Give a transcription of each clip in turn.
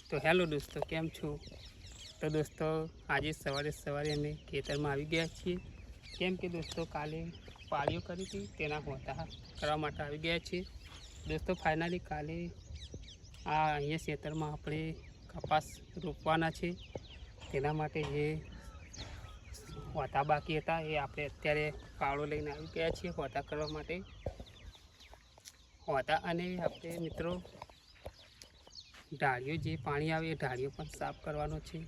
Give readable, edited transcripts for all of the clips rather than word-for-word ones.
તો હેલો દોસ્તો, કેમ છો? તો દોસ્તો આજે સવારે અમે ખેતરમાં આવી ગયા છીએ, કેમ કે દોસ્તો કાલે પાળીઓ કરી હતી તેના હોતા કરવા માટે આવી ગયા છીએ. દોસ્તો ફાઇનલી કાલે અહીંયા ખેતરમાં આપણે કપાસ રોપવાના છે. તેના માટે જે હોતા બાકી હતા એ આપણે અત્યારે પાળો લઈને આવી ગયા છીએ હોતા કરવા માટે. હોતા અને આપણે મિત્રો ઢાળીઓ જે પાણી આવે એ ઢાળીઓ પણ સાફ કરવાનો છે,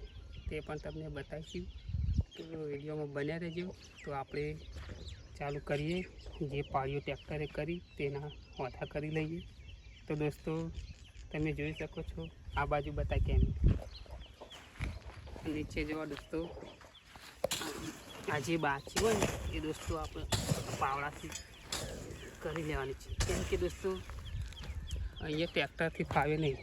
તે પણ તમને બતાવીશું. તો વિડીયોમાં બન્યા રહેજો. તો આપણે ચાલુ કરીએ, જે પાળીઓ ટ્રેક્ટરે કરી તેના હોતા કરી લઈએ. તો દોસ્તો તમે જોઈ શકો છો, આ બાજુ બતા કેમ નીચે જોવા દોસ્તો, આ જે બાકી હોય ને એ દોસ્તો આપણે પાવડાથી કરી લેવાની છે, કેમ કે દોસ્તો અહીંયા ટ્રેક્ટરથી ફાવે નહીં.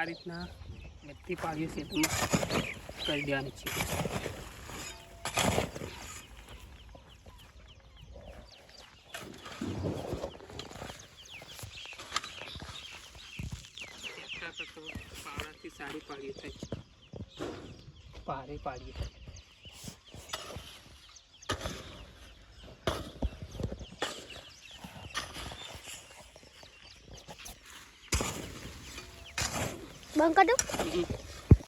આ રીતના બધી પાળીઓ ખેતરમાં કરી દેવાની છે. તો પાવડાથી સારી પાળીઓ થાય છે, ભારે પાળીઓ. બંધ કરી દઉં.